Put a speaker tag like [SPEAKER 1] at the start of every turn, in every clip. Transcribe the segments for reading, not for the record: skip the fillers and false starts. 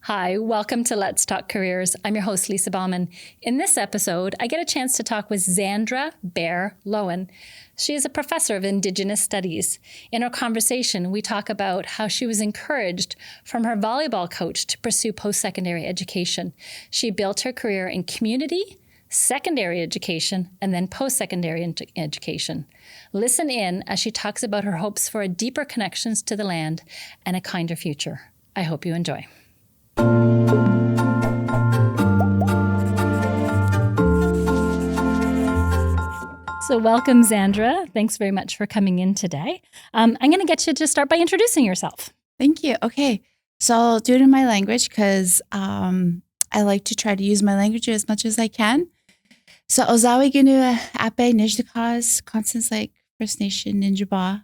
[SPEAKER 1] Hi, welcome to Let's Talk Careers. I'm your host, Lisa Bauman. In this episode, I get a chance to talk with Zandra Bear Lowen. She is a professor of Indigenous Studies. In our conversation, we talk about how she was encouraged from her volleyball coach to pursue post-secondary education. She built her career in community, secondary education, and then post-secondary education. Listen in as she talks about her hopes for a deeper connections to the land and a kinder future. I hope you enjoy. So welcome, Zandra. Thanks very much for coming in today. I'm going to get you to start by introducing yourself.
[SPEAKER 2] Thank you. Okay. So I'll do it in my language because I like to try to use my language as much as I can. So Ozawi Ginu Ape Nijdakas, Constance Lake First Nation Ninjaba,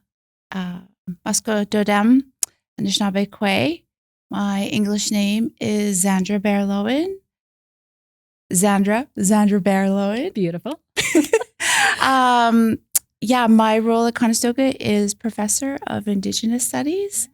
[SPEAKER 2] Musco Dodem, Anishinaabe Kwe. My English name is Zandra Bear Lowen. Zandra Bear Lowen.
[SPEAKER 1] Beautiful.
[SPEAKER 2] My role at Conestoga is Professor of Indigenous Studies.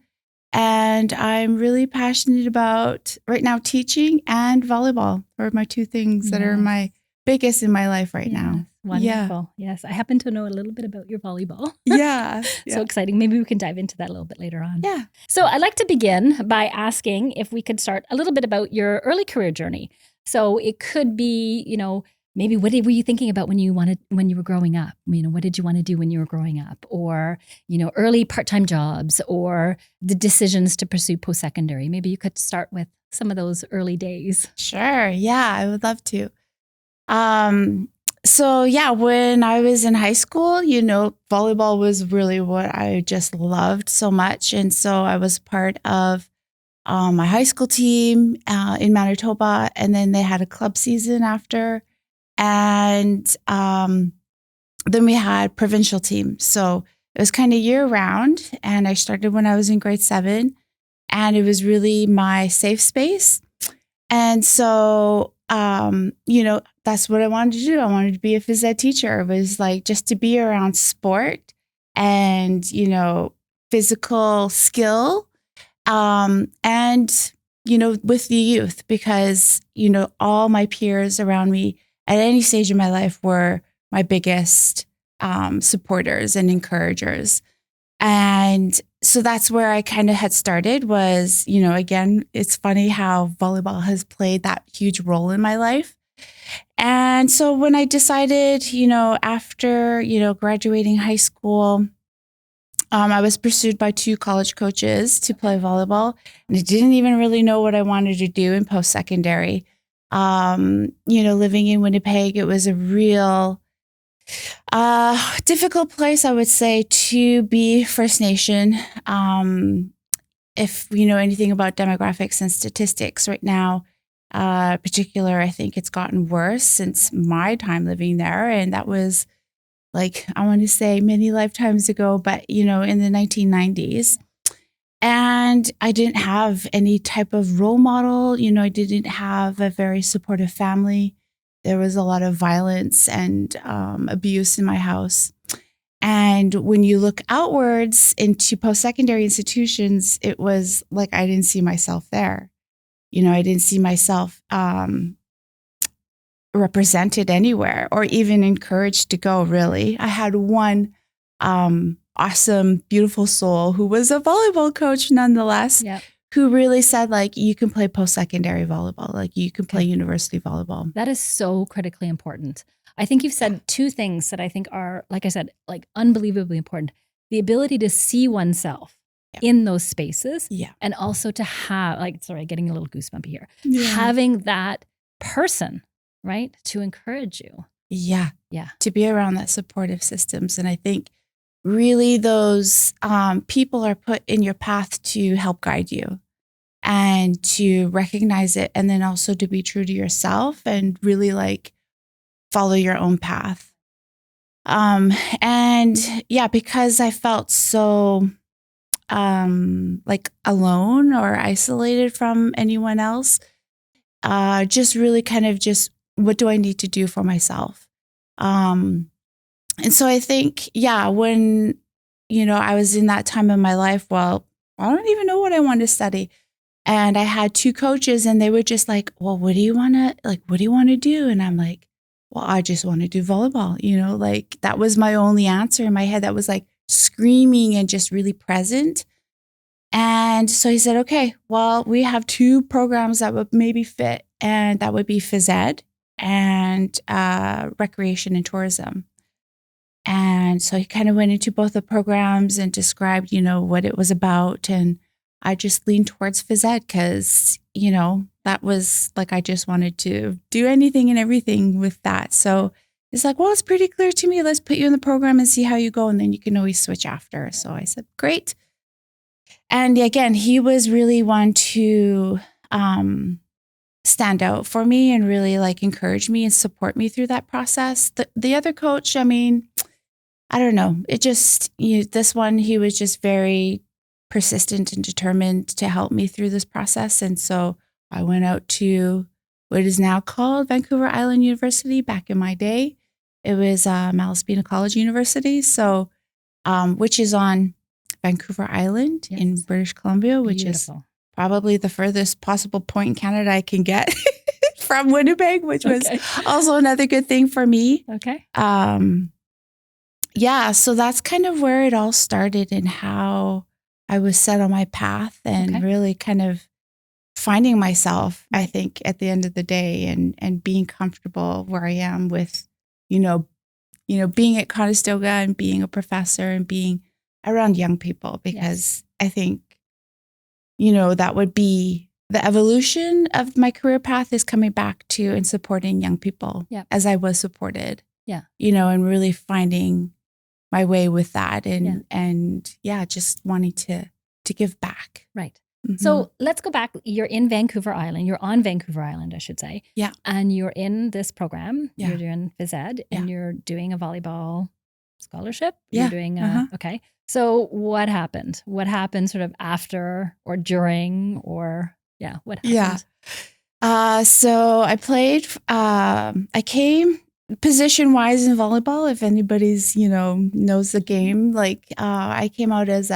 [SPEAKER 2] And I'm really passionate about right now teaching and volleyball are my two things that are my biggest in my life right now.
[SPEAKER 1] Wonderful. Yeah. Yes. I happen to know a little bit about your volleyball.
[SPEAKER 2] Yeah.
[SPEAKER 1] So exciting. Maybe we can dive into that a little bit later on.
[SPEAKER 2] Yeah.
[SPEAKER 1] So I'd like to begin by asking if we could start a little bit about your early career journey. So it could be, maybe what were you thinking about when you were growing up? What did you want to do when you were growing up? Or, early part-time jobs or the decisions to pursue post-secondary. Maybe you could start with some of those early days.
[SPEAKER 2] Sure. Yeah, I would love to. When I was in high school, volleyball was really what I just loved so much. And so I was part of my high school team in Manitoba. And then they had a club season after. And then we had provincial teams. So it was kind of year round. And I started when I was in grade 7. And it was really my safe space. And so, that's what I wanted to do. I wanted to be a phys ed teacher. It was like just to be around sport and, physical skill. With the youth, because, all my peers around me at any stage of my life were my biggest supporters and encouragers. And so that's where I kind of had started was, again, it's funny how volleyball has played that huge role in my life. And so when I decided, after, graduating high school, I was pursued by 2 college coaches to play volleyball, and I didn't even really know what I wanted to do in post-secondary. Living in Winnipeg, it was a real difficult place, I would say, to be First Nation. If you know anything about demographics and statistics right now, particular, I think it's gotten worse since my time living there. And that was I want to say many lifetimes ago, but, in the 1990s. And I didn't have any type of role model. I didn't have a very supportive family. There was a lot of violence and abuse in my house. And when you look outwards into post-secondary institutions, it was like I didn't see myself there. I didn't see myself represented anywhere or even encouraged to go, really. I had one awesome, beautiful soul who was a volleyball coach nonetheless, who really said, you can play post-secondary volleyball, you can play university volleyball.
[SPEAKER 1] That is so critically important. I think you've said 2 things that I think are, like I said, unbelievably important. The ability to see oneself in those spaces and also to have, getting a little goosebumpy here, having that person, right, to encourage you.
[SPEAKER 2] Yeah. To be around that supportive systems. And I think really those people are put in your path to help guide you and to recognize it. And then also to be true to yourself and really follow your own path. Because I felt so alone or isolated from anyone else, just really kind of just, what do I need to do for myself? And so I think, when, I was in that time of my life, I don't even know what I wanted to study, And I had two coaches and they were just like, well, what do you want to do? And I'm like, well, I just want to do volleyball. Like that was my only answer in my head. That was like screaming and just really present. And so he said, okay, well, we have two programs that would maybe fit, and that would be phys ed and recreation and tourism. And so he kind of went into both the programs and described, what it was about. And I just leaned towards phys ed because, that was like, I just wanted to do anything and everything with that. So it's like, well, it's pretty clear to me. Let's put you in the program and see how you go. And then you can always switch after. So I said, great. And again, he was really one to stand out for me and really like encourage me and support me through that process. The other coach, I mean, I don't know. It just, this one, he was just very persistent and determined to help me through this process. And so I went out to what is now called Vancouver Island University. Back in my day, it was Malaspina College University. So, which is on Vancouver Island in British Columbia, which is probably the furthest possible point in Canada I can get from Winnipeg, which was also another good thing for me.
[SPEAKER 1] Okay.
[SPEAKER 2] Yeah, so that's kind of where it all started and how I was set on my path and really kind of finding myself, I think, at the end of the day and being comfortable where I am with, being at Conestoga and being a professor and being around young people, because I think, that would be the evolution of my career path is coming back to and supporting young people as I was supported, and really finding my way with that and just wanting to give back.
[SPEAKER 1] Right. Mm-hmm. So let's go back. You're in Vancouver Island. You're on Vancouver Island, I should say.
[SPEAKER 2] Yeah.
[SPEAKER 1] And you're in this program. Yeah. You're doing phys ed and you're doing a volleyball scholarship.
[SPEAKER 2] Yeah.
[SPEAKER 1] You're doing okay. So what happened? What happened sort of after or during or what happened?
[SPEAKER 2] Yeah. So I played, I came position wise in volleyball, if anybody's, knows the game, like I came out as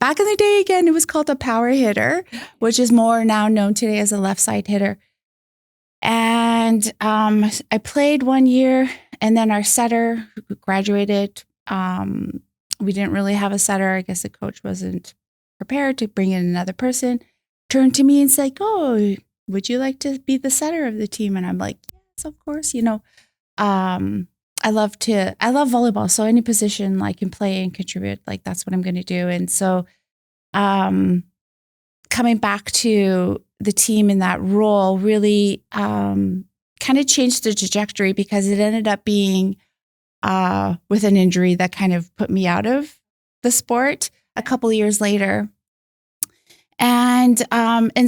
[SPEAKER 2] back in the day, again, it was called a power hitter, which is more now known today as a left side hitter. And I played 1 year, and then our setter graduated. We didn't really have a setter. I guess the coach wasn't prepared to bring in another person. Turned to me and said, "Oh, would you like to be the setter of the team?" And I'm like, "Yes, of course." I love volleyball. So any position I can play and contribute, like that's what I'm going to do. And so, coming back to the team in that role really, kind of changed the trajectory because it ended up being, with an injury that kind of put me out of the sport a couple of years later. And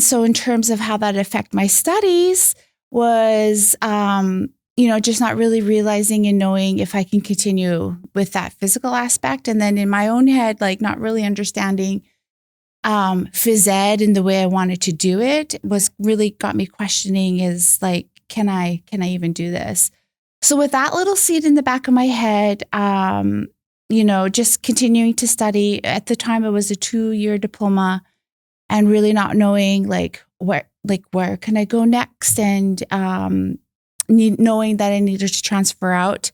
[SPEAKER 2] so in terms of how that affected my studies was, just not really realizing and knowing if I can continue with that physical aspect. And then in my own head, like not really understanding phys ed and the way I wanted to do it was really got me questioning is like, can I even do this? So with that little seed in the back of my head, just continuing to study. At the time, it was a 2-year diploma and really not knowing where can I go next? And knowing that I needed to transfer out,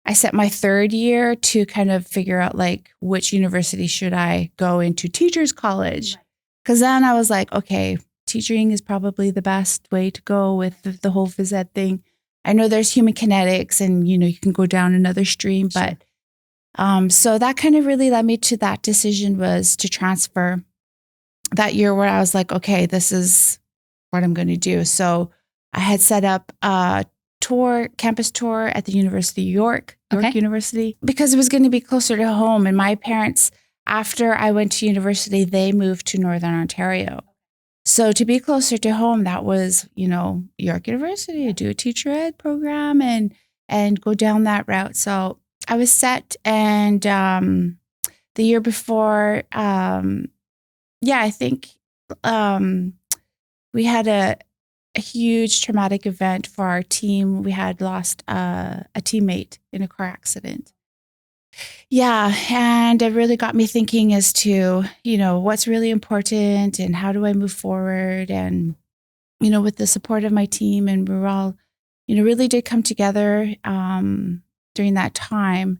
[SPEAKER 2] I set my 3rd year to kind of figure out which university should I go into teachers college. Because then I was like, okay, teaching is probably the best way to go with the whole phys ed thing. I know there's human kinetics and, you can go down another stream, but so that kind of really led me to that decision was to transfer that year where I was like, okay, this is what I'm going to do. So I had set up a campus tour at the University of York University, because it was going to be closer to home. And my parents, after I went to university, they moved to Northern Ontario. So to be closer to home, that was, York University, do a teacher ed program and go down that route. So I was set. And the year before, I think we had a huge traumatic event for our team. We had lost a teammate in a car accident. Yeah. And it really got me thinking as to, what's really important and how do I move forward? And, with the support of my team, and we were all, really did come together during that time.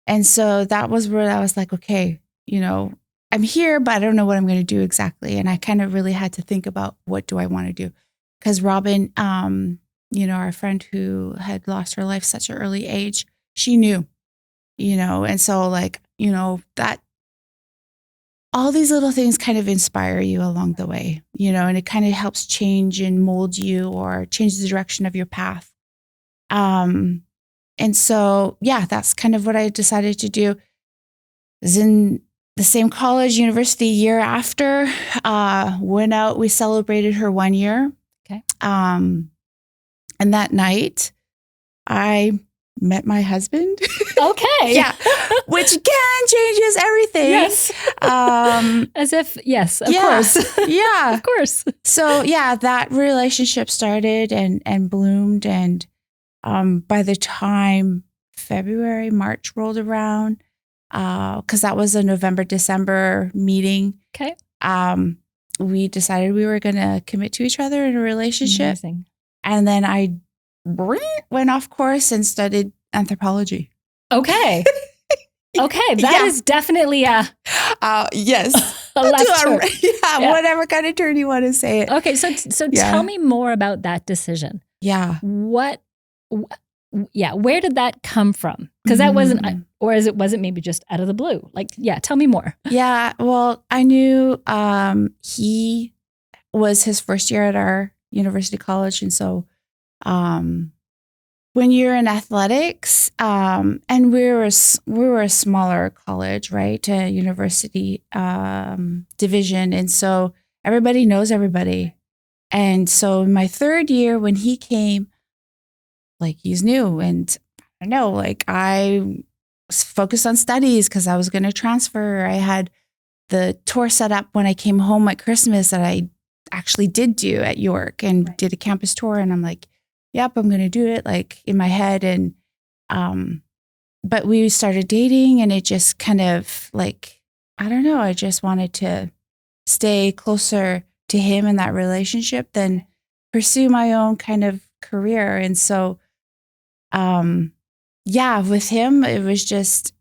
[SPEAKER 2] And so that was where I was like, okay, I'm here, but I don't know what I'm going to do exactly. And I kind of really had to think about, what do I want to do? Because Robin, our friend who had lost her life such an early age, she knew, and so that all these little things kind of inspire you along the way, and it kind of helps change and mold you or change the direction of your path. And so, that's kind of what I decided to do. I was in the same college, university year after, went out, we celebrated her 1 year.
[SPEAKER 1] Okay.
[SPEAKER 2] And that night I met my husband.
[SPEAKER 1] Okay.
[SPEAKER 2] Yeah. Which again changes everything.
[SPEAKER 1] Yes. As if, yes, of course.
[SPEAKER 2] Yeah.
[SPEAKER 1] Of course.
[SPEAKER 2] So that relationship started and bloomed. And by the time February, March rolled around, because that was a November, December meeting.
[SPEAKER 1] Okay.
[SPEAKER 2] We decided we were going to commit to each other in a relationship.
[SPEAKER 1] Amazing.
[SPEAKER 2] And then I went off course and studied anthropology.
[SPEAKER 1] Okay. Okay. That is definitely
[SPEAKER 2] yes.
[SPEAKER 1] a left turn.
[SPEAKER 2] Whatever kind of turn you want to say it.
[SPEAKER 1] Okay. So tell me more about that decision.
[SPEAKER 2] Yeah.
[SPEAKER 1] Where did that come from? Because that wasn't, or as it wasn't maybe just out of the blue. Tell me more.
[SPEAKER 2] Yeah. Well, I knew he was his first year at our university college. And so when you're in athletics, and we were a smaller college, right? A university division. And so everybody knows everybody. And so in my third year, when he came, he's new, and I know, I was focused on studies because I was going to transfer. I had the tour set up when I came home at Christmas that I actually did do at York, and did a campus tour. And I'm like, yep, I'm going to do it, in my head. And, but we started dating, and it just kind of I don't know, I just wanted to stay closer to him in that relationship than pursue my own kind of career. And so, with him, it was just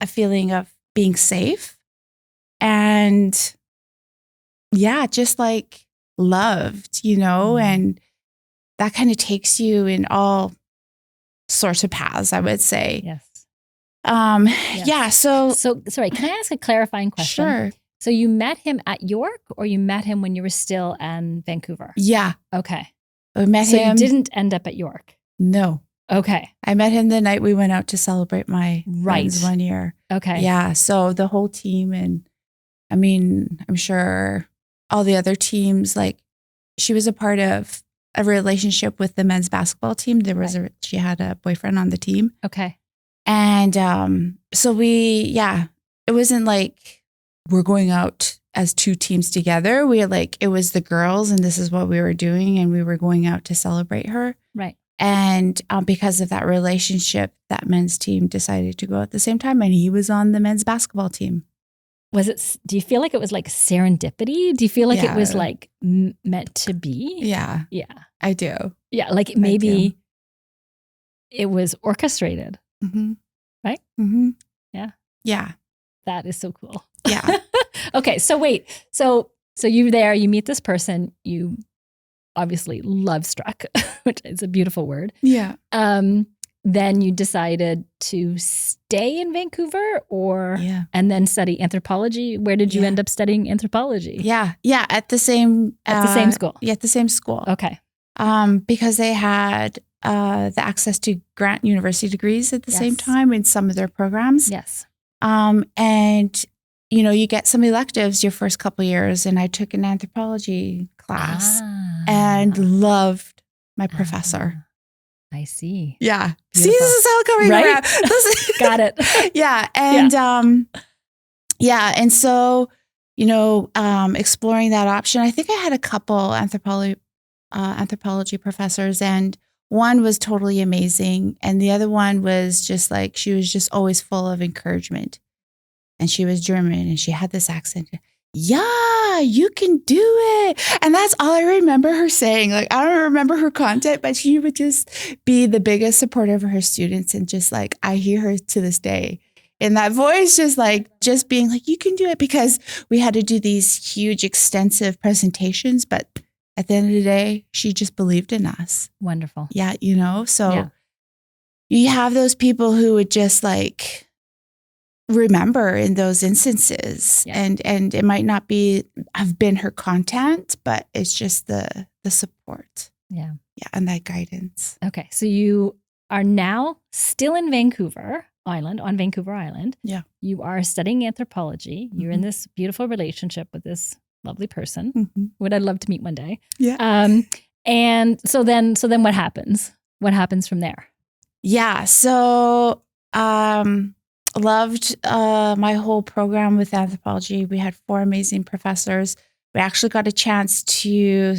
[SPEAKER 2] a feeling of being safe and just loved, and that kind of takes you in all sorts of paths, I would say.
[SPEAKER 1] Yes.
[SPEAKER 2] Yes. Yeah. So
[SPEAKER 1] sorry, can I ask a clarifying question?
[SPEAKER 2] Sure.
[SPEAKER 1] So you met him at York, or you met him when you were still in Vancouver?
[SPEAKER 2] Yeah.
[SPEAKER 1] Okay.
[SPEAKER 2] I met him.
[SPEAKER 1] So you didn't end up at York?
[SPEAKER 2] No.
[SPEAKER 1] Okay.
[SPEAKER 2] I met him the night we went out to celebrate my friend's 1 year.
[SPEAKER 1] Okay.
[SPEAKER 2] Yeah. So the whole team, and I mean, I'm sure all the other teams, she was a part of a relationship with the men's basketball team. She had a boyfriend on the team.
[SPEAKER 1] Okay.
[SPEAKER 2] And so it wasn't we're going out as two teams together. It was the girls, and this is what we were doing, and we were going out to celebrate her.
[SPEAKER 1] Right.
[SPEAKER 2] And because of that relationship, that men's team decided to go at the same time, and he was on the men's basketball team.
[SPEAKER 1] Do you feel like it was serendipity? Do you feel like it was meant to be?
[SPEAKER 2] Yeah.
[SPEAKER 1] Yeah.
[SPEAKER 2] I do.
[SPEAKER 1] Yeah. Maybe it was orchestrated.
[SPEAKER 2] Mm-hmm.
[SPEAKER 1] Right?
[SPEAKER 2] Mm-hmm.
[SPEAKER 1] Yeah.
[SPEAKER 2] Yeah.
[SPEAKER 1] That is so cool.
[SPEAKER 2] Yeah.
[SPEAKER 1] Okay. So wait. So you're there, you meet this person, you obviously love struck, which is a beautiful word.
[SPEAKER 2] Yeah.
[SPEAKER 1] Then you decided to stay in Vancouver and then study anthropology. Where did you end up studying anthropology?
[SPEAKER 2] Yeah. Yeah. At the same
[SPEAKER 1] school.
[SPEAKER 2] Yeah, at the same school.
[SPEAKER 1] Okay.
[SPEAKER 2] Because they had the access to grant university degrees at the same time in some of their programs.
[SPEAKER 1] Yes.
[SPEAKER 2] And you get some electives your first couple of years, and I took an anthropology class and loved my professor.
[SPEAKER 1] I see.
[SPEAKER 2] Yeah.
[SPEAKER 1] Beautiful.
[SPEAKER 2] See, this is how coming around.
[SPEAKER 1] Got it.
[SPEAKER 2] Yeah. And and so, exploring that option, I think I had a couple anthropology professors, and One was totally amazing. And the other one was just like, she was just always full of encouragement. And she was German and she had this accent. Yeah, you can do it. And that's all I remember her saying. Like, I don't remember her content, but she would just be the biggest supporter of her students. And just like, I hear her to this day in that voice, just being like, you can do it, because we had to do these huge, extensive presentations. But at the end of the day, she just believed in us.
[SPEAKER 1] Wonderful.
[SPEAKER 2] Yeah. So you have those people who would just like, remember in those instances, and it might not have been her content, but it's just the support, and that guidance.
[SPEAKER 1] Okay, so you are now still in Vancouver Island, on Vancouver Island.
[SPEAKER 2] Yeah,
[SPEAKER 1] you are studying anthropology. You're in this beautiful relationship with this lovely person, who I'd love to meet one day. And so then what happens? What happens from there?
[SPEAKER 2] So loved my whole program with anthropology. We had 4 amazing professors. We actually got a chance to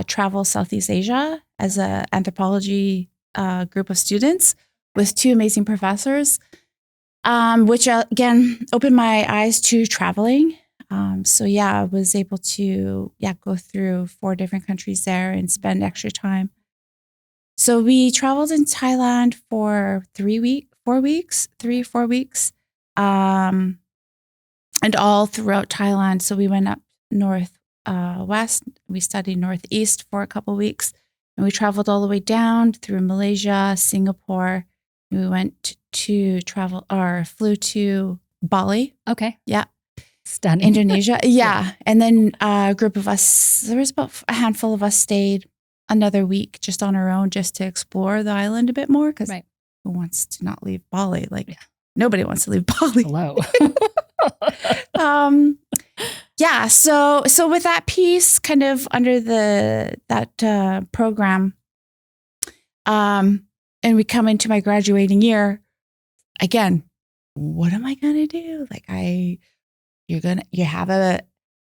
[SPEAKER 2] travel Southeast Asia as an anthropology group of students with 2 amazing professors, which again opened my eyes to traveling. I was able to go through 4 different countries there and spend extra time. So we traveled in Thailand for 4 weeks, and all throughout Thailand. So we went up west. We studied northeast for a couple of weeks, and we traveled all the way down through Malaysia, Singapore. We flew to Bali.
[SPEAKER 1] Okay.
[SPEAKER 2] Yeah.
[SPEAKER 1] Stunning.
[SPEAKER 2] Indonesia. Yeah. And then a group of us, there was about a handful of us, stayed another week just on our own, just to explore the island a bit more, because who wants to not leave Bali? Nobody wants to leave Bali.
[SPEAKER 1] Hello.
[SPEAKER 2] So with that piece kind of under that program, and we come into my graduating year, again, what am I going to do? You have a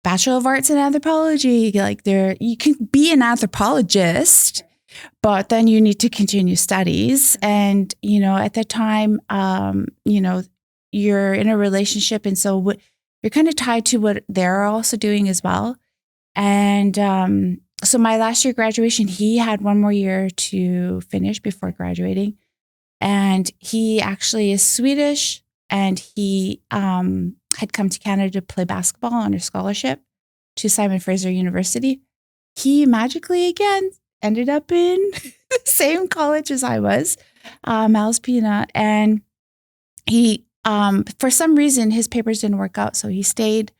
[SPEAKER 2] Bachelor of Arts in Anthropology. You can be an anthropologist, but then you need to continue studies. And, at that time, you're in a relationship. And so you're kind of tied to what they're also doing as well. And so my last year graduation, he had 1 more year to finish before graduating. And he actually is Swedish, and he had come to Canada to play basketball on a scholarship to Simon Fraser University. He magically, again, ended up in the same college as I was, Malaspina. And he, for some reason, his papers didn't work out. So he stayed.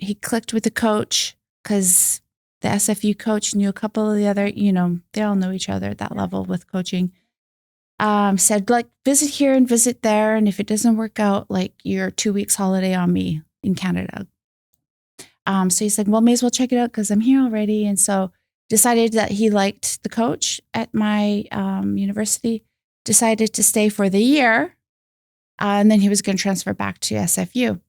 [SPEAKER 2] He clicked with the coach, because the SFU coach knew a couple of the other, they all know each other at that level with coaching. Said, visit here and visit there. And if it doesn't work out, your 2 weeks holiday on me in Canada. So he's like, well, may as well check it out, because I'm here already. And so decided that he liked the coach at my university, decided to stay for the year. And then he was going to transfer back to SFU.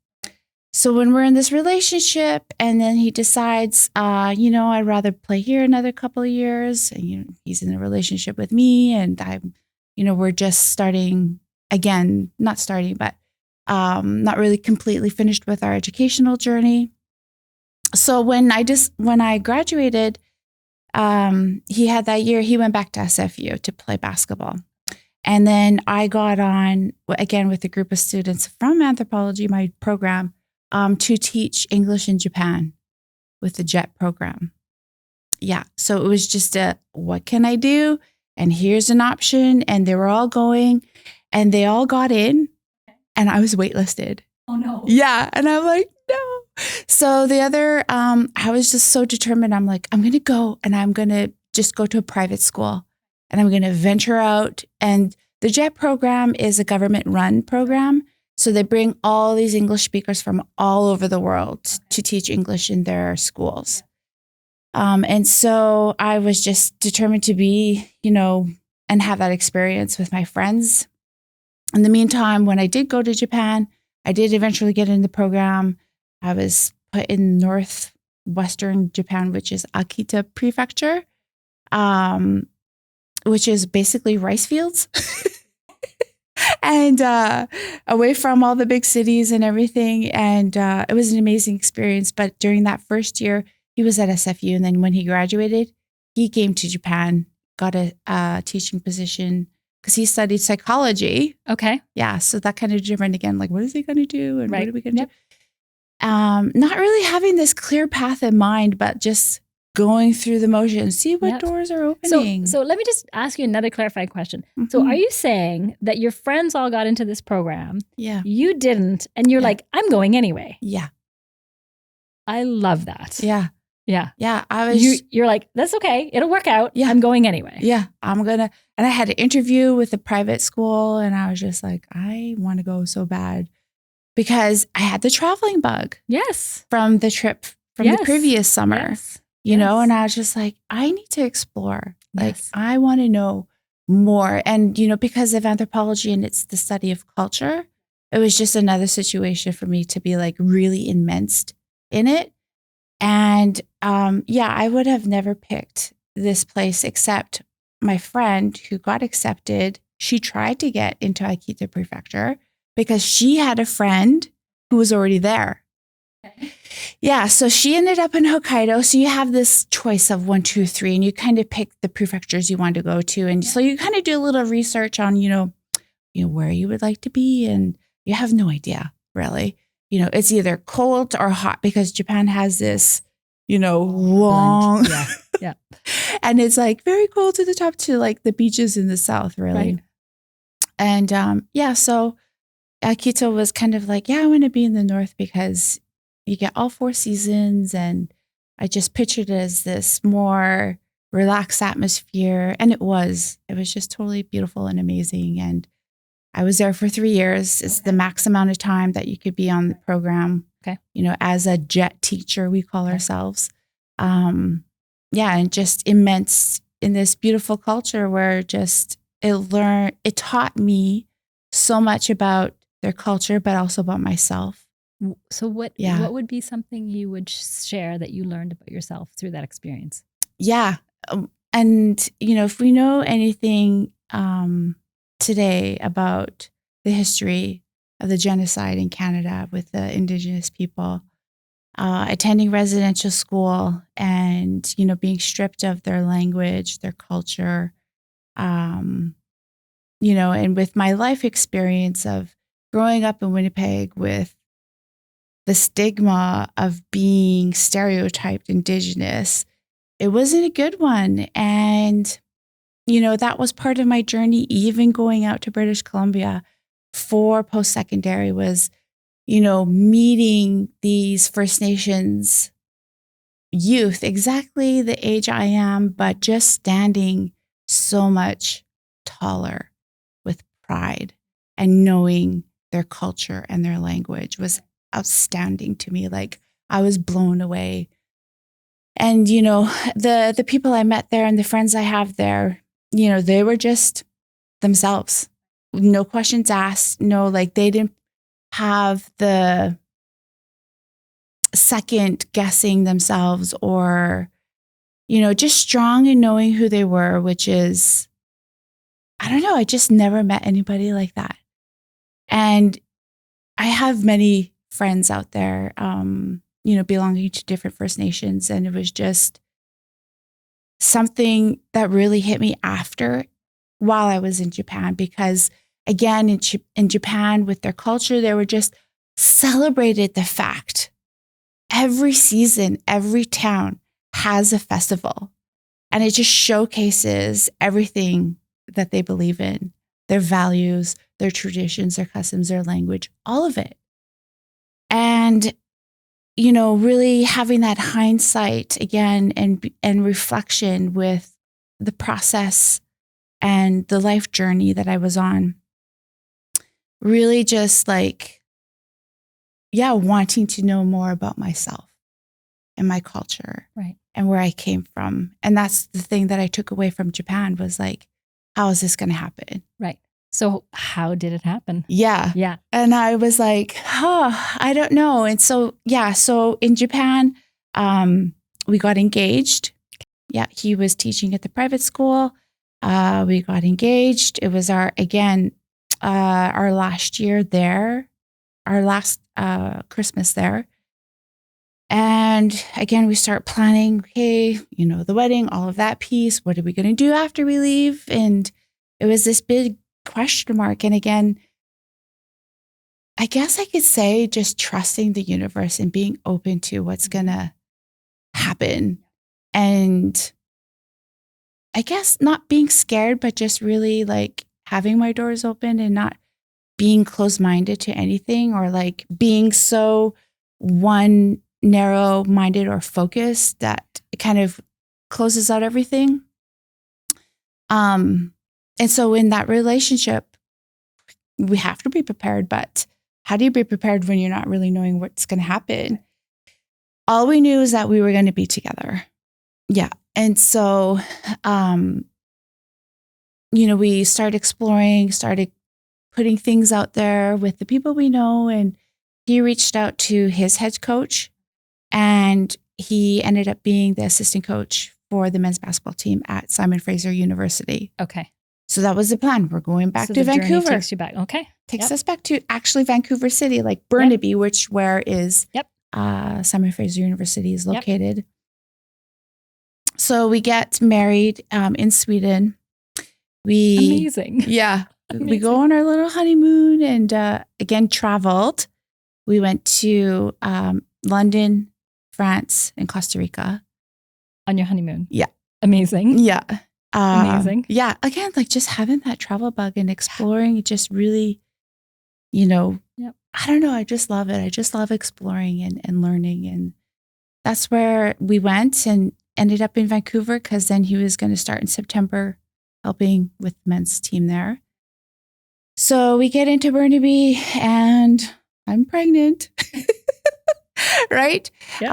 [SPEAKER 2] So when we're in this relationship, and then he decides, I'd rather play here another couple of years. And, he's in a relationship with me, and I'm, we're just starting again, not starting, but not really completely finished with our educational journey. So when I graduated, he had that year, he went back to SFU to play basketball. And then I got on, again, with a group of students from anthropology, my program, to teach English in Japan with the JET program. Yeah. So it was just what can I do? And here's an option. And they were all going, and they all got in, and I was waitlisted.
[SPEAKER 1] Oh, no.
[SPEAKER 2] Yeah. And I'm like, no. So the other, I was just so determined. I'm like, I'm going to go, and I'm going to just go to a private school, and I'm going to venture out. And the JET program is a government-run program. So they bring all these English speakers from all over the world to teach English in their schools. And so I was just determined to be, and have that experience with my friends. In the meantime, when I did go to Japan, I did eventually get in the program. I was put in northwestern Japan, which is Akita Prefecture. which is basically rice fields. And away from all the big cities and everything. And it was an amazing experience. But during that first year, he was at SFU. And then when he graduated, he came to Japan, got a teaching position because he studied psychology.
[SPEAKER 1] Okay.
[SPEAKER 2] Yeah. So that kind of different again, like, what is he going to do? And what are we going to
[SPEAKER 1] Yep.
[SPEAKER 2] do? Not really having this clear path in mind, but just going through the motions, see what
[SPEAKER 1] Yep.
[SPEAKER 2] doors are opening.
[SPEAKER 1] So let me just ask you another clarifying question.
[SPEAKER 2] Mhm.
[SPEAKER 1] So are you saying that your friends all got into this program,
[SPEAKER 2] Yeah.
[SPEAKER 1] you didn't, and you're
[SPEAKER 2] Yeah.
[SPEAKER 1] like, I'm going anyway?
[SPEAKER 2] Yeah.
[SPEAKER 1] I love that.
[SPEAKER 2] Yeah.
[SPEAKER 1] Yeah.
[SPEAKER 2] Yeah. I was.
[SPEAKER 1] You're like, that's okay. It'll work out.
[SPEAKER 2] Yeah.
[SPEAKER 1] I'm going anyway.
[SPEAKER 2] Yeah, and I had an interview with a private school and I was just like, I want to go so bad because I had the traveling bug
[SPEAKER 1] Yes.
[SPEAKER 2] from the trip from the
[SPEAKER 1] Yes.
[SPEAKER 2] previous summer,
[SPEAKER 1] Yes.
[SPEAKER 2] you know,
[SPEAKER 1] Yes.
[SPEAKER 2] and I was just like, I need to explore. Like,
[SPEAKER 1] Yes.
[SPEAKER 2] I want to know more. And, you know, because of anthropology and it's the study of culture, it was just another situation for me to be like really immersed in it. And I would have never picked this place except my friend who got accepted. She tried to get into Akita Prefecture because she had a friend who was already there. Yeah, so she ended up in Hokkaido. So you have this choice of 1, 2, 3, and you kind of pick the prefectures you want to go to. And so you kind of do a little research on, you know, where you would like to be. And you have no idea, really. You know, it's either cold or hot because Japan has this, you know, long,
[SPEAKER 1] Yeah. Yeah.
[SPEAKER 2] and it's like very cold to the top to like the beaches in the south, really.
[SPEAKER 1] Right.
[SPEAKER 2] And so Akita was kind of like, I want to be in the north because you get all 4 seasons. And I just pictured it as this more relaxed atmosphere. And it was just totally beautiful and amazing. And I was there for 3 years. It's the max amount of time that you could be on the program.
[SPEAKER 1] Okay.
[SPEAKER 2] You know, as a jet teacher, we call ourselves. And just immense in this beautiful culture where just it taught me so much about their culture, but also about myself.
[SPEAKER 1] So what would be something you would share that you learned about yourself through that experience?
[SPEAKER 2] Yeah. And, you know, if we know anything today about the history of the genocide in Canada with the Indigenous people, attending residential school and, you know, being stripped of their language, their culture, you know, and with my life experience of growing up in Winnipeg with the stigma of being stereotyped Indigenous, it wasn't a good one. And, you know, that was part of my journey, even going out to British Columbia for post-secondary was, you know, meeting these First Nations youth, exactly the age I am, but just standing so much taller with pride and knowing their culture and their language was outstanding to me. Like I was blown away. And, you know, the people I met there and the friends I have there, you know, they were just themselves. No questions asked. No, like they didn't have the second guessing themselves or, you know, just strong in knowing who they were, which is, I don't know, I just never met anybody like that. And I have many friends out there, you know, belonging to different First Nations. And it was just something that really hit me while I was in Japan, because again, in Japan with their culture, they were just celebrated the fact every season, every town has a festival and it just showcases everything that they believe in, their values, their traditions, their customs, their language, all of it. And, you know, really having that hindsight again and reflection with the process and the life journey that I was on, really just like, wanting to know more about myself and my culture,
[SPEAKER 1] right,
[SPEAKER 2] and where I came from. And that's the thing that I took away from Japan was like, how is this going to happen?
[SPEAKER 1] Right. So how did it happen?
[SPEAKER 2] Yeah.
[SPEAKER 1] Yeah.
[SPEAKER 2] And I was like, I don't know. And so, so in Japan, we got engaged. Yeah. He was teaching at the private school. We got engaged. It was our last year there, our last Christmas there. And again, we start planning, okay, the wedding, all of that piece. What are we going to do after we leave? And it was this big question mark. And again, I guess I could say just trusting the universe and being open to what's going to happen. And I guess not being scared, but just really like having my doors open and not being closed-minded to anything, or like being so one narrow-minded or focused that it kind of closes out everything. And so in that relationship, we have to be prepared, but how do you be prepared when you're not really knowing what's going to happen? All we knew is that we were going to be together. Yeah. And so, we started exploring, started putting things out there with the people we know. And he reached out to his head coach, and he ended up being the assistant coach for the men's basketball team at Simon Fraser University.
[SPEAKER 1] Okay.
[SPEAKER 2] So that was the plan. We're going back to Vancouver.
[SPEAKER 1] Journey takes you back. Okay.
[SPEAKER 2] Takes us back to actually Vancouver City, like Burnaby, where is Simon Fraser University is located. Yep. So we get married in Sweden.
[SPEAKER 1] Amazing.
[SPEAKER 2] Yeah. Amazing. We go on our little honeymoon and again, traveled. We went to London, France, and Costa Rica.
[SPEAKER 1] On your honeymoon?
[SPEAKER 2] Yeah.
[SPEAKER 1] Amazing.
[SPEAKER 2] Yeah.
[SPEAKER 1] Amazing.
[SPEAKER 2] Yeah. Again, like just having that travel bug and exploring, it just really, I don't know. I just love it. I just love exploring and learning. And that's where we went and ended up in Vancouver, because then he was going to start in September helping with the men's team there. So we get into Burnaby and I'm pregnant, right?
[SPEAKER 1] Yep.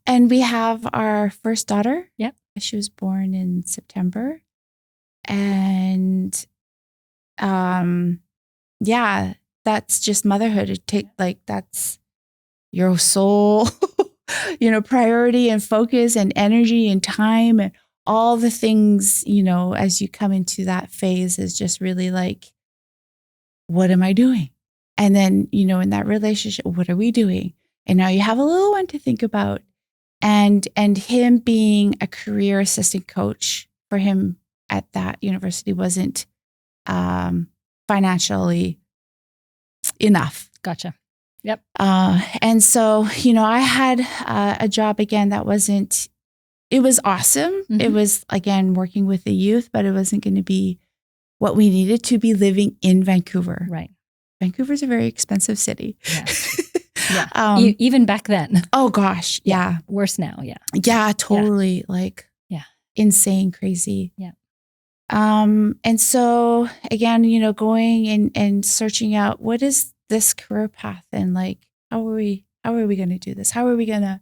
[SPEAKER 2] And we have our first daughter.
[SPEAKER 1] Yep.
[SPEAKER 2] She was born in September. And that's just motherhood. That's your sole, priority and focus and energy and time and all the things, as you come into that phase is just really like, what am I doing? And then, in that relationship, what are we doing? And now you have a little one to think about. And him being a career assistant coach for him at that university wasn't financially enough.
[SPEAKER 1] Gotcha. Yep.
[SPEAKER 2] And so, I had a job again that it was awesome. Mm-hmm. It was, again, working with the youth, but it wasn't going to be what we needed to be living in Vancouver.
[SPEAKER 1] Right.
[SPEAKER 2] Vancouver's a very expensive city.
[SPEAKER 1] Yeah. Yeah. Even back then.
[SPEAKER 2] Oh gosh. Yeah.
[SPEAKER 1] Worse now. Yeah.
[SPEAKER 2] Yeah, totally. Insane, crazy.
[SPEAKER 1] Yeah.
[SPEAKER 2] And so again, going and searching out what is this career path and how are we going to do this? How are we going to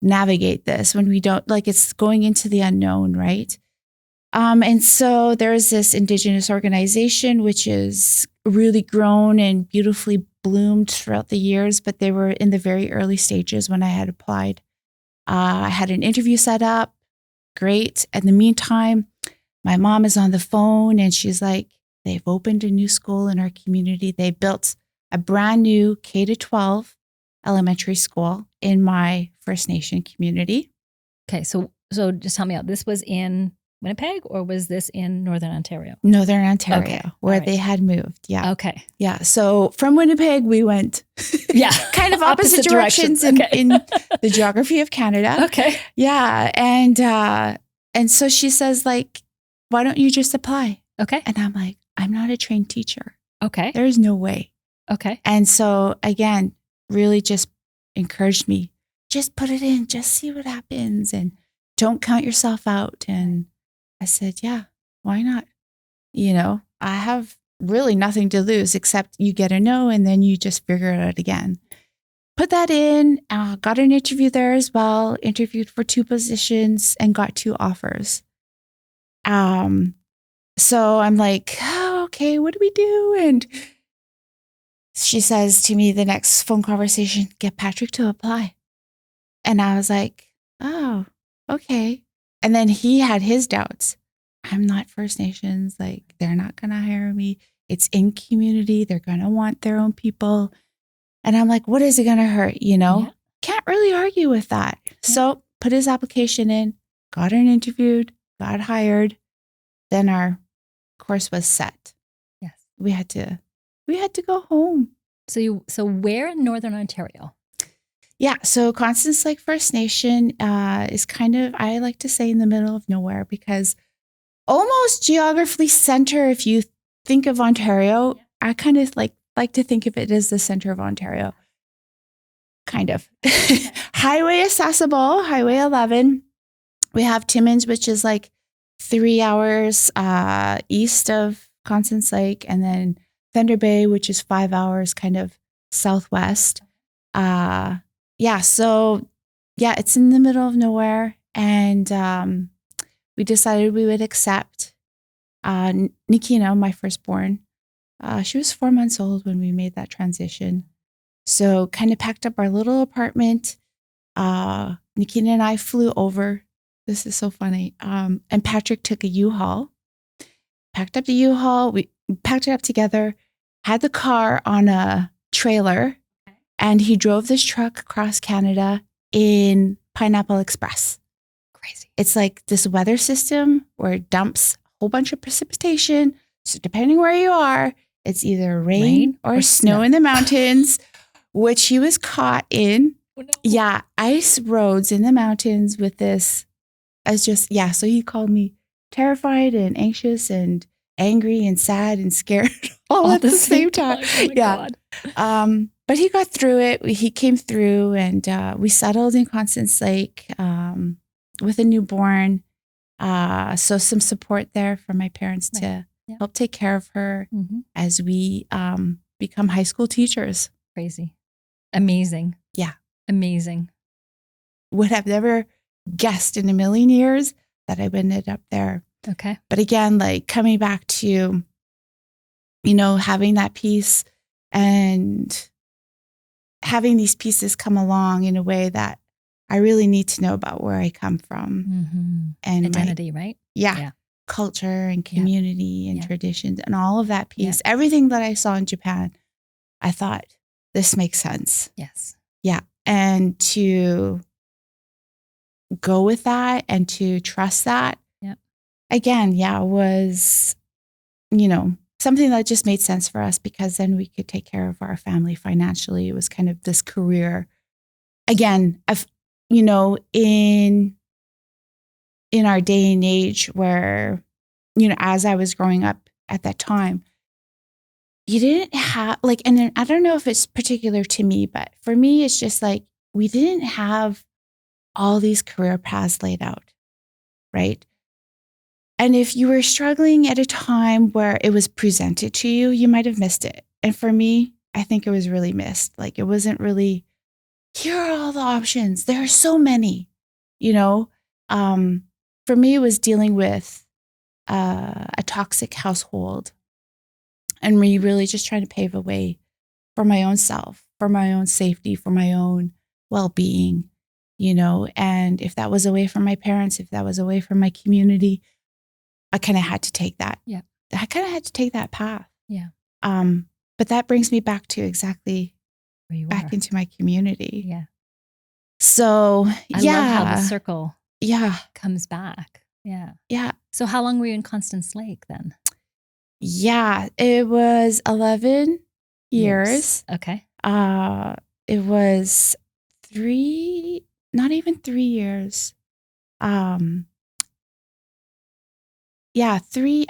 [SPEAKER 2] navigate this when we don't it's going into the unknown, right? And so there's this Indigenous organization, which is really grown and beautifully bloomed throughout the years, but they were in the very early stages when I had applied. I had an interview set up. Great. In the meantime, my mom is on the phone and she's like, they've opened a new school in our community. They built a brand new K-12 elementary school in my First Nation community.
[SPEAKER 1] Okay. So just tell me out. This was in Winnipeg, or was this in Northern Ontario?
[SPEAKER 2] Northern Ontario, where they had moved. Yeah.
[SPEAKER 1] Okay.
[SPEAKER 2] Yeah. So from Winnipeg, we went kind of opposite directions in the geography of Canada.
[SPEAKER 1] Okay.
[SPEAKER 2] Yeah. And so she says, why don't you just apply?
[SPEAKER 1] Okay.
[SPEAKER 2] And I'm like, I'm not a trained teacher.
[SPEAKER 1] Okay.
[SPEAKER 2] There's no way.
[SPEAKER 1] Okay.
[SPEAKER 2] And so again, really just encouraged me, just put it in, just see what happens and don't count yourself out. And I said, yeah, why not? I have really nothing to lose except you get a no and then you just figure it out again. Put that in, got an interview there as well, interviewed for 2 positions and got 2 offers. So I'm like, oh, okay, what do we do? And she says to me the next phone conversation, get Patrick to apply. And I was like, oh, okay. And then he had his doubts. I'm not First Nations. Like, they're not going to hire me. It's in community. They're going to want their own people. And I'm like, what is it going to hurt?
[SPEAKER 1] Yeah.
[SPEAKER 2] Can't really argue with that.
[SPEAKER 1] Yeah.
[SPEAKER 2] So put his application in, got an interviewed, got hired. Then our course was set.
[SPEAKER 1] Yes.
[SPEAKER 2] We had to go home.
[SPEAKER 1] So where in Northern Ontario?
[SPEAKER 2] Yeah. So Constance Lake First Nation is kind of, I like to say, in the middle of nowhere, because almost geographically center. If you think of Ontario, I kind of like to think of it as the center of Ontario. Kind of. Highway accessible, Highway 11. We have Timmins, which is like 3 hours east of Constance Lake, and then Thunder Bay, which is 5 hours kind of southwest. It's in the middle of nowhere. And we decided we would accept Nikina, my firstborn. She was 4 months old when we made that transition. So kind of packed up our little apartment. Nikina and I flew over. This is so funny. And Patrick took a U-Haul, packed up the U-Haul. We packed it up together, had the car on a trailer, and he drove this truck across Canada in Pineapple Express.
[SPEAKER 1] Crazy.
[SPEAKER 2] It's like this weather system where it dumps a whole bunch of precipitation. So depending where you are, it's either rain or snow in the mountains, which he was caught in.
[SPEAKER 1] Oh, no.
[SPEAKER 2] Yeah, ice roads in the mountains with this. So he called me terrified and anxious and angry and sad and scared all at the same time.
[SPEAKER 1] Oh my God.
[SPEAKER 2] But he got through it. He came through, and we settled in Constance Lake with a newborn. So some support there from my parents to help take care of her as we become high school teachers.
[SPEAKER 1] Crazy. Amazing.
[SPEAKER 2] Yeah.
[SPEAKER 1] Amazing.
[SPEAKER 2] Would have never guessed in a million years that I would end up there.
[SPEAKER 1] Okay.
[SPEAKER 2] But again, like coming back to, having that piece and having these pieces come along in a way that I really need to know about where I come from and
[SPEAKER 1] identity, right?
[SPEAKER 2] Yeah. Culture and community and traditions and all of that piece. Everything that I saw in Japan, I thought, this makes sense.
[SPEAKER 1] Yes.
[SPEAKER 2] Yeah. And to go with that and to trust that, again, was, something that just made sense for us, because then we could take care of our family financially. It was kind of this career. Again, in our day and age where, as I was growing up at that time, you didn't have and I don't know if it's particular to me, but for me, it's just like, we didn't have all these career paths laid out, right? And if you were struggling at a time where it was presented to you, you might have missed it. And for me, I think it was really missed. Like, it wasn't really, here are all the options. There are so many, For me, it was dealing with a toxic household and me really just trying to pave a way for my own self, for my own safety, for my own well-being, and if that was away from my parents, if that was away from my community, I kind of had to take that.
[SPEAKER 1] Yeah.
[SPEAKER 2] I kind of had to take that path.
[SPEAKER 1] Yeah.
[SPEAKER 2] But that brings me back to exactly
[SPEAKER 1] where you
[SPEAKER 2] back
[SPEAKER 1] are.
[SPEAKER 2] into my community.
[SPEAKER 1] Yeah.
[SPEAKER 2] So,
[SPEAKER 1] I love how the circle
[SPEAKER 2] Yeah.
[SPEAKER 1] comes back. Yeah.
[SPEAKER 2] Yeah.
[SPEAKER 1] So how long were you in Constance Lake then?
[SPEAKER 2] Yeah. It was 11 years.
[SPEAKER 1] Okay.
[SPEAKER 2] It was not even 3 years. I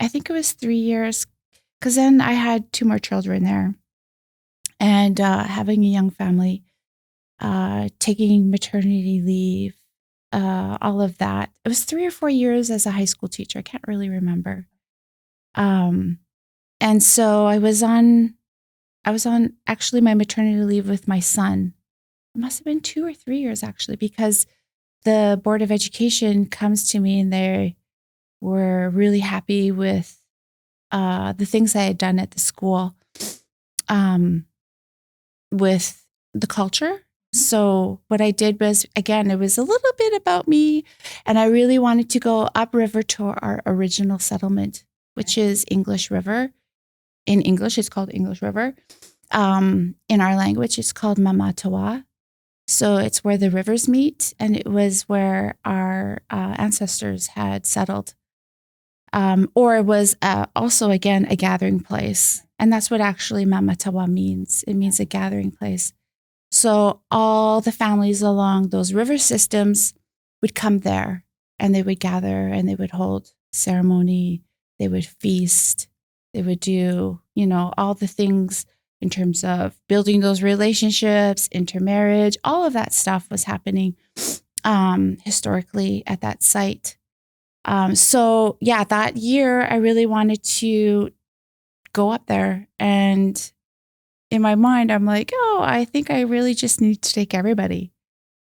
[SPEAKER 2] think it was 3 years, because then I had 2 more children there, and having a young family, taking maternity leave, all of that. It was 3 or 4 years as a high school teacher. I can't really remember. And so I was on actually my maternity leave with my son. It must have been 2 or 3 years actually, because the Board of Education comes to me and they were really happy with the things I had done at the school, with the culture So what I did was, again, it was a little bit about me, and I really wanted to go upriver to our original settlement, which is English River. In English, it's called English River. In our language, it's called Mamatawa. So it's where the rivers meet, and it was where our ancestors had settled. Or it was also, again, a gathering place. And that's what actually Mamatawa means. It means a gathering place. So all the families along those river systems would come there, and they would gather, and they would hold ceremony. They would feast. They would do, all the things in terms of building those relationships, intermarriage, all of that stuff was happening historically at that site. So yeah, that year I really wanted to go up there, and in my mind, I'm like, oh, I think I really just need to take everybody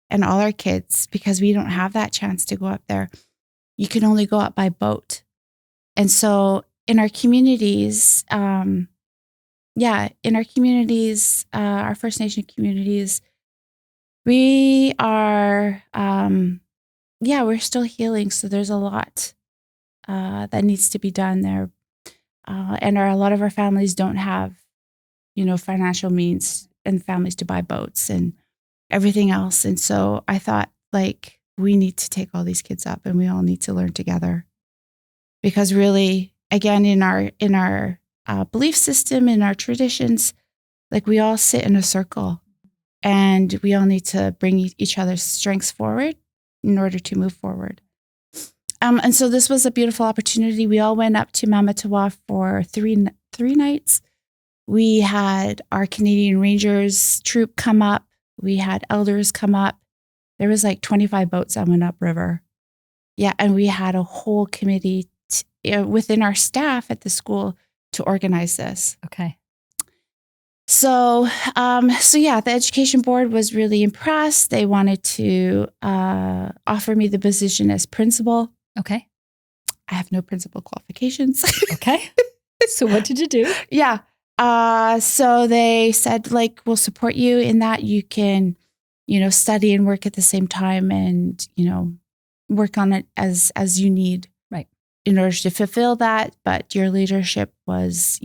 [SPEAKER 2] and all our kids, because we don't have that chance to go up there. You can only go up by boat. And so in our communities, our First Nation communities, we are, we're still healing. So there's a lot that needs to be done there. And a lot of our families don't have, financial means and families to buy boats and everything else. And so I thought, we need to take all these kids up, and we all need to learn together. Because really, again, in our belief system, in our traditions, we all sit in a circle, and we all need to bring each other's strengths forward in order to move forward. And so this was a beautiful opportunity. We all went up to Mamatawa for three nights. We had our Canadian Rangers troop come up. We had elders come up. There was 25 boats that went upriver. Yeah, and we had a whole committee within our staff at the school to organize this.
[SPEAKER 1] Okay.
[SPEAKER 2] So the education board was really impressed. They wanted to offer me the position as principal.
[SPEAKER 1] Okay.
[SPEAKER 2] I have no principal qualifications.
[SPEAKER 1] Okay. So what did you do?
[SPEAKER 2] Yeah. So they said, we'll support you in that. You can, study and work at the same time, and, work on it as you need.
[SPEAKER 1] Right.
[SPEAKER 2] In order to fulfill that. But your leadership was,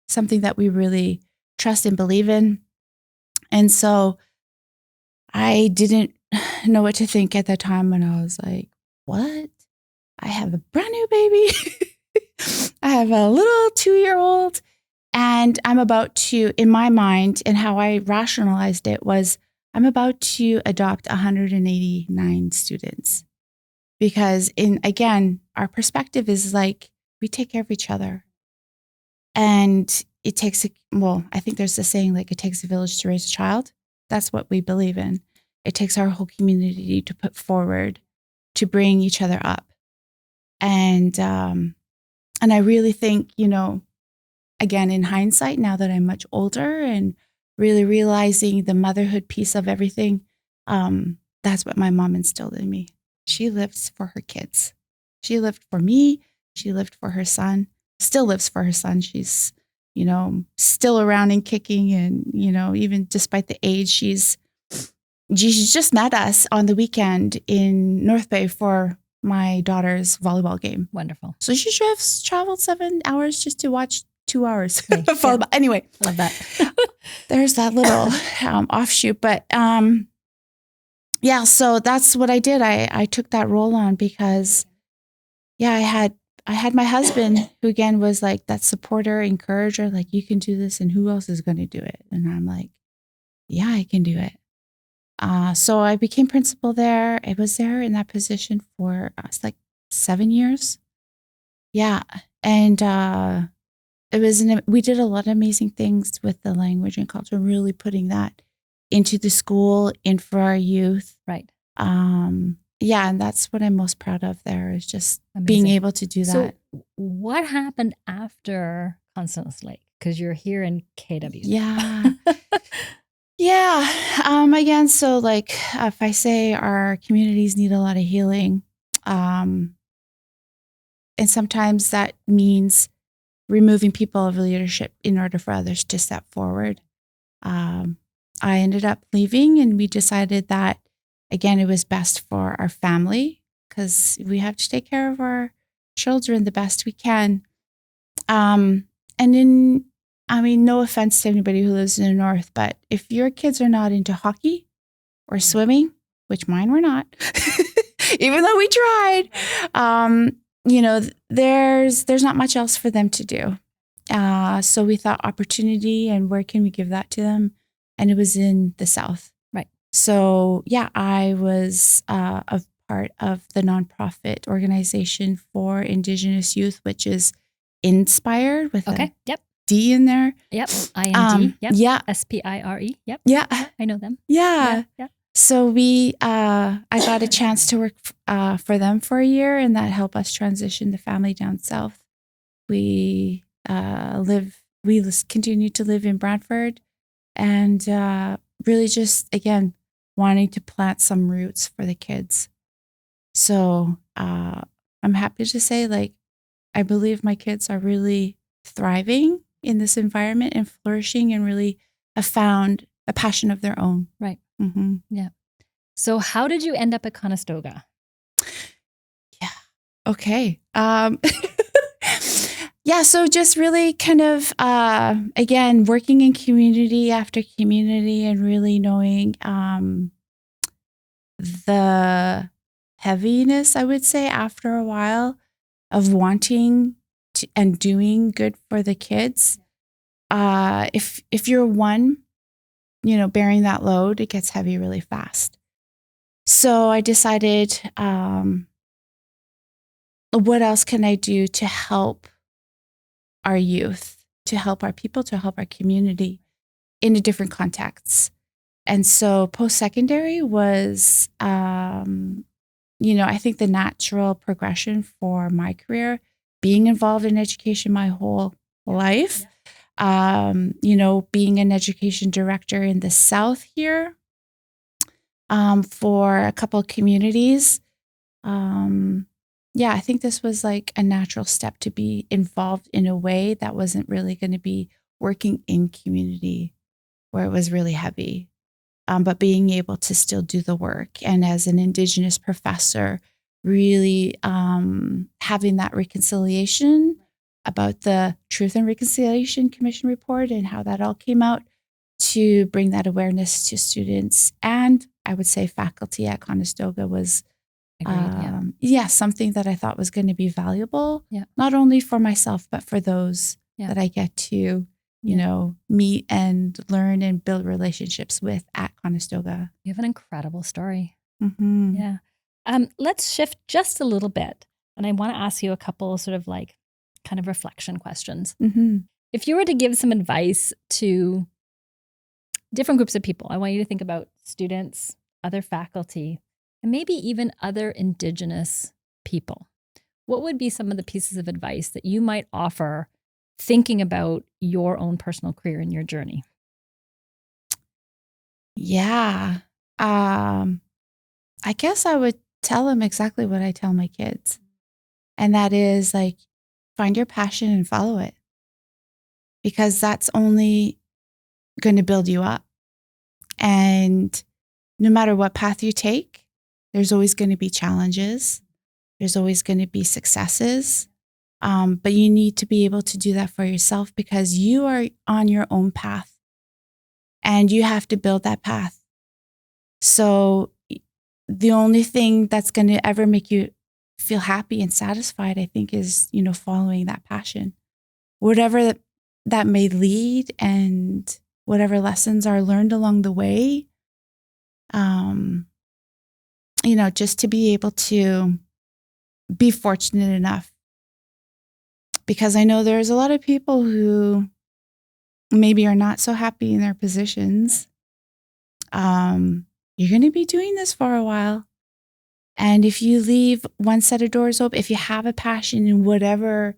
[SPEAKER 2] something that we really trust and believe in. And so I didn't know what to think at that time when I was like, what? I have a brand new baby. I have a little 2-year-old. And I'm about to, in my mind, and how I rationalized it was, I'm about to adopt 189 students. Because our perspective is we take care of each other. And it takes, I think there's a saying, it takes a village to raise a child. That's what we believe in. It takes our whole community to put forward to bring each other up. And I really think, again, in hindsight, now that I'm much older and really realizing the motherhood piece of everything, that's what my mom instilled in me. She lives for her kids. She lived for me. She lived for her son, still lives for her son. She's, still around and kicking. And, even despite the age, she's just met us on the weekend in North Bay for my daughter's volleyball game.
[SPEAKER 1] Wonderful.
[SPEAKER 2] So she traveled 7 hours just to watch 2 hours of volleyball.
[SPEAKER 1] Yeah.
[SPEAKER 2] Anyway,
[SPEAKER 1] Love that.
[SPEAKER 2] there's that little offshoot. But so that's what I did. I took that role on because, I had my husband, who again was that supporter, encourager, you can do this, and who else is going to do it? And I'm like, yeah, I can do it. So I became principal there. I was there in that position for 7 years. Yeah. And we did a lot of amazing things with the language and culture, really putting that into the school and for our youth.
[SPEAKER 1] Right.
[SPEAKER 2] And that's what I'm most proud of there, is just
[SPEAKER 1] Amazing.
[SPEAKER 2] Being able to do that.
[SPEAKER 1] So what happened after Constance Lake? Because you're here in KW.
[SPEAKER 2] Yeah. Yeah. Again, so if I say our communities need a lot of healing, and sometimes that means removing people of leadership in order for others to step forward. I ended up leaving, and we decided that, again, it was best for our family because we have to take care of our children the best we can. No offense to anybody who lives in the North, but if your kids are not into hockey or swimming, which mine were not, even though we tried, there's not much else for them to do. So we thought opportunity and where can we give that to them? And it was in the South.
[SPEAKER 1] Right.
[SPEAKER 2] So yeah, I was a part of the nonprofit organization for Indigenous youth, which is Inspired with a D in there.
[SPEAKER 1] Yep. IND. Yep.
[SPEAKER 2] Yeah.
[SPEAKER 1] SPIRE. Yep.
[SPEAKER 2] Yeah.
[SPEAKER 1] I know them.
[SPEAKER 2] Yeah.
[SPEAKER 1] Yeah.
[SPEAKER 2] So I got a chance to work for them for a year, and that helped us transition the family down south. We continue to live in Brantford, and really just, again, wanting to plant some roots for the kids. So I'm happy to say, like, I believe my kids are really thriving in this environment and flourishing, and really have found a passion of their own.
[SPEAKER 1] Right.
[SPEAKER 2] Mm-hmm.
[SPEAKER 1] Yeah. So how did you end up at Conestoga?
[SPEAKER 2] Yeah. Okay. So just really kind of, again, working in community after community, and really knowing the heaviness, I would say, after a while of wanting to, and doing good for the kids. If you're one, bearing that load, it gets heavy really fast. So I decided, what else can I do to help our youth, to help our people, to help our community in a different context? And so post-secondary was, I think the natural progression for my career, being involved in education my whole life, being an education director in the South here for a couple of communities. I think this was like a natural step to be involved in a way that wasn't really going to be working in community where it was really heavy, but being able to still do the work. And as an Indigenous professor, really having that reconciliation about the Truth and Reconciliation Commission report and how that all came out, to bring that awareness to students and, I would say, faculty at Conestoga was something that I thought was going to be valuable, not only for myself, but for those that I get to, meet and learn and build relationships with at Conestoga.
[SPEAKER 1] You have an incredible story.
[SPEAKER 2] Mm-hmm.
[SPEAKER 1] Yeah. Let's shift just a little bit. And I want to ask you a couple sort of like kind of reflection questions.
[SPEAKER 2] Mm-hmm.
[SPEAKER 1] If you were to give some advice to different groups of people, I want you to think about students, other faculty, and maybe even other Indigenous people. What would be some of the pieces of advice that you might offer thinking about your own personal career and your journey?
[SPEAKER 2] Yeah. I guess I would tell them exactly what I tell my kids. And that is, like, find your passion and follow it, because that's only going to build you up. And no matter what path you take, there's always going to be challenges. There's always going to be successes. But you need to be able to do that for yourself, because you are on your own path and you have to build that path. So the only thing that's going to ever make you feel happy and satisfied, I think, is, following that passion, whatever that may lead, and whatever lessons are learned along the way. Just to be able to be fortunate enough, because I know there's a lot of people who maybe are not so happy in their positions. You're going to be doing this for a while. And if you leave one set of doors open, if you have a passion in whatever,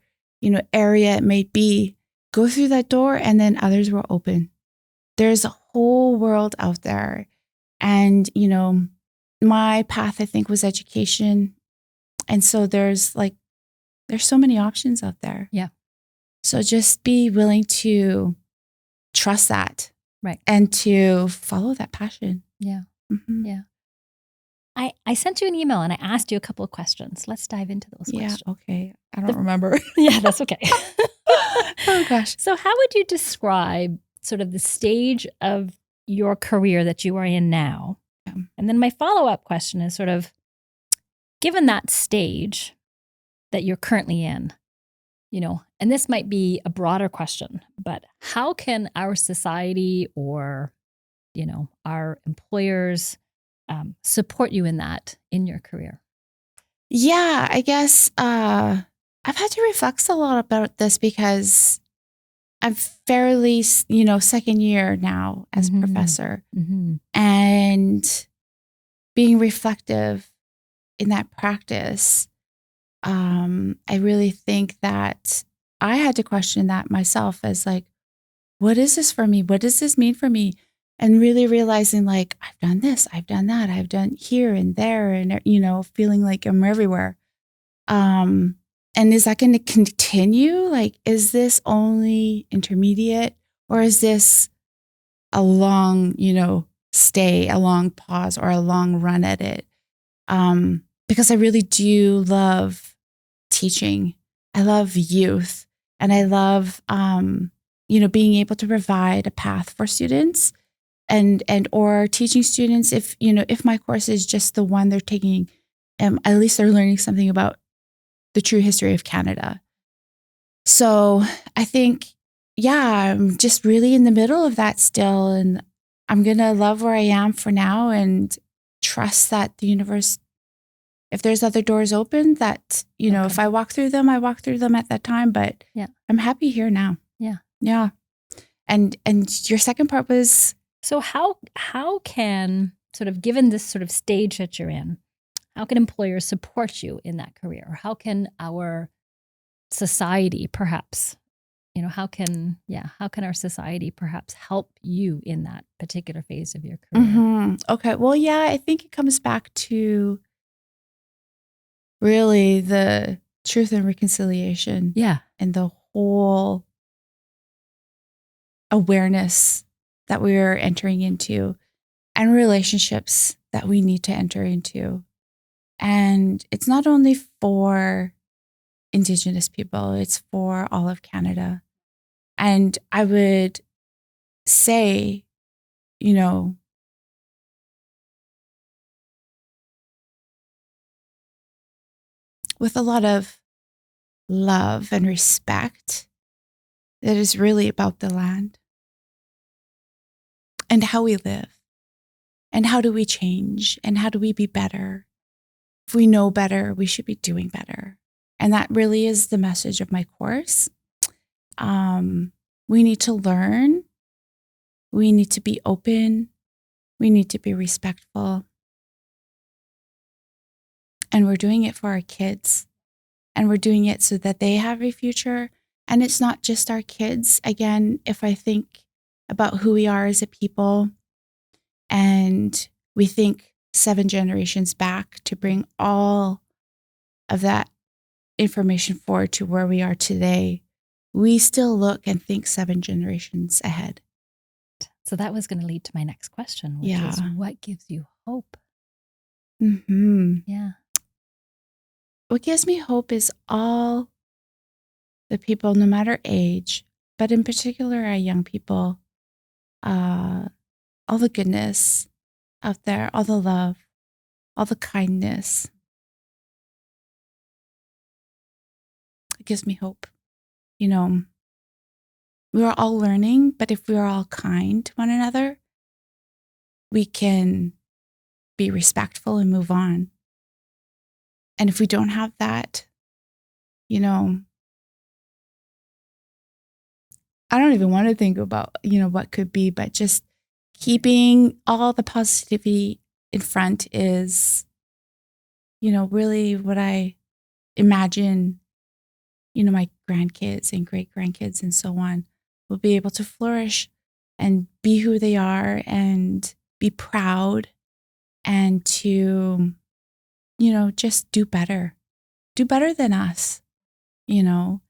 [SPEAKER 2] area it may be, go through that door and then others will open. There's a whole world out there. And, my path, I think, was education. And so there's so many options out there.
[SPEAKER 1] Yeah.
[SPEAKER 2] So just be willing to trust that.
[SPEAKER 1] Right.
[SPEAKER 2] and to follow that passion.
[SPEAKER 1] Yeah.
[SPEAKER 2] Mhm.
[SPEAKER 1] Yeah. I sent you an email and I asked you a couple of questions. Let's dive into those
[SPEAKER 2] Yeah.
[SPEAKER 1] questions.
[SPEAKER 2] Okay. I don't remember.
[SPEAKER 1] Yeah, that's okay.
[SPEAKER 2] Oh gosh.
[SPEAKER 1] So how would you describe sort of the stage of your career that you are in now?
[SPEAKER 2] Yeah.
[SPEAKER 1] And then my follow-up question is sort of, given that stage that you're currently in, and this might be a broader question, but how can our society or, our employers support you in your career?
[SPEAKER 2] Yeah, I guess I've had to reflect a lot about this because I'm fairly, second year now as
[SPEAKER 1] Mhm.
[SPEAKER 2] professor,
[SPEAKER 1] Mhm.
[SPEAKER 2] and being reflective in that practice. I really think that I had to question that myself as like, what is this for me? What does this mean for me? And really realizing like, I've done this, I've done that, I've done here and there, and, feeling like I'm everywhere. And is that going to continue? Like, is this only intermediate, or is this a long, stay, a long pause, or a long run at it? Because I really do love teaching. I love youth, and I love, being able to provide a path for students and or teaching students if my course is just the one they're taking, at least they're learning something about the true history of Canada. So I think, yeah, I'm just really in the middle of that still. And I'm going to love where I am for now and trust that the universe, if there's other doors open, that,
[SPEAKER 1] Okay.
[SPEAKER 2] if I walk through them, I walk through them at that time. But
[SPEAKER 1] Yeah.
[SPEAKER 2] I'm happy here now.
[SPEAKER 1] Yeah.
[SPEAKER 2] Yeah. And your second part was,
[SPEAKER 1] So how can, sort of given this sort of stage that you're in, how can employers support you in that career? Or how can our society perhaps, how can our society perhaps help you in that particular phase of your career?
[SPEAKER 2] Okay. Well, yeah, I think it comes back to really the truth and reconciliation.
[SPEAKER 1] Yeah.
[SPEAKER 2] And the whole awareness that we're entering into, and relationships that we need to enter into. And it's not only for Indigenous people, it's for all of Canada. And I would say, with a lot of love and respect, that is really about the land and how we live and how do we change and how do we be better. If we know better, we should be doing better. And that really is the message of my course. We need to learn. We need to be open. We need to be respectful. And we're doing it for our kids. And we're doing it so that they have a future. And it's not just our kids. Again, if I think about who we are as a people, and we think 7 generations back to bring all of that information forward to where we are today, we still look and think 7 generations ahead.
[SPEAKER 1] So that was going to lead to my next question, which is, what gives you hope? Yeah.
[SPEAKER 2] What gives me hope is all the people, no matter age, but in particular our young people, all the goodness out there, all the love, all the kindness. It gives me hope. We are all learning, but if we are all kind to one another, we can be respectful and move on. And if we don't have that, I don't even want to think about, what could be, but just keeping all the positivity in front is, really what I imagine, my grandkids and great grandkids and so on will be able to flourish and be who they are and be proud and to, just do better than us, And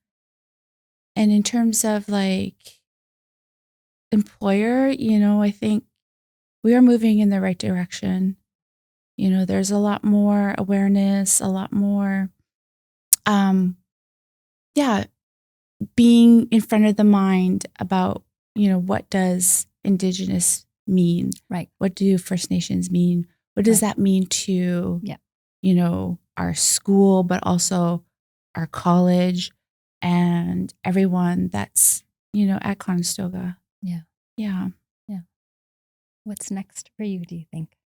[SPEAKER 2] in terms of like employer, I think we are moving in the right direction. There's a lot more awareness, a lot more, being in front of the mind about, what does Indigenous mean?
[SPEAKER 1] Right.
[SPEAKER 2] What do First Nations mean? What does that mean to, our school, but also our college and everyone that's, at Conestoga.
[SPEAKER 1] Yeah.
[SPEAKER 2] Yeah.
[SPEAKER 1] Yeah. What's next for you, do you think?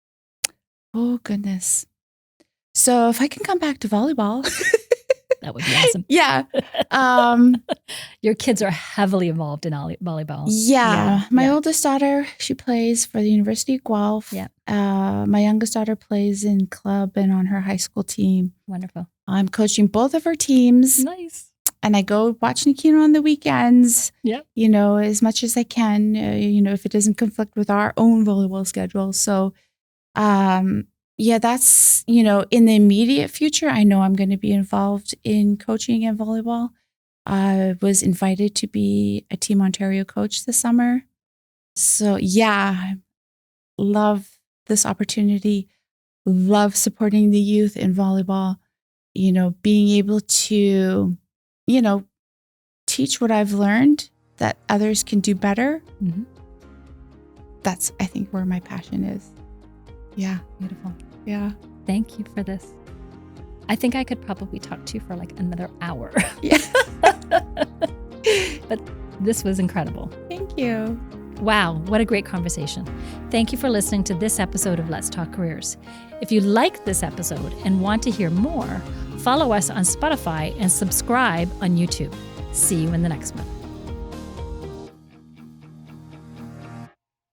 [SPEAKER 2] Oh, goodness. So if I can come back to volleyball.
[SPEAKER 1] That would be awesome.
[SPEAKER 2] Yeah.
[SPEAKER 1] Your kids are heavily involved in volleyball.
[SPEAKER 2] Yeah. My oldest daughter, she plays for the University of Guelph.
[SPEAKER 1] Yeah.
[SPEAKER 2] My youngest daughter plays in club and on her high school team.
[SPEAKER 1] Wonderful.
[SPEAKER 2] I'm coaching both of her teams.
[SPEAKER 1] Nice.
[SPEAKER 2] And I go watch Nikino on the weekends.
[SPEAKER 1] Yeah.
[SPEAKER 2] As much as I can, if it doesn't conflict with our own volleyball schedule. So, that's, in the immediate future, I know I'm going to be involved in coaching and volleyball. I was invited to be a Team Ontario coach this summer. So, love this opportunity, love supporting the youth in volleyball, being able to, teach what I've learned that others can do better.
[SPEAKER 1] Mm-hmm.
[SPEAKER 2] That's, I think, where my passion is. Yeah.
[SPEAKER 1] Beautiful.
[SPEAKER 2] Yeah.
[SPEAKER 1] Thank you for this. I think I could probably talk to you for like another hour.
[SPEAKER 2] Yeah.
[SPEAKER 1] But this was incredible.
[SPEAKER 2] Thank you.
[SPEAKER 1] Wow, what a great conversation. Thank you for listening to this episode of Let's Talk Careers. If you liked this episode and want to hear more, follow us on Spotify and subscribe on YouTube. See you in the next one.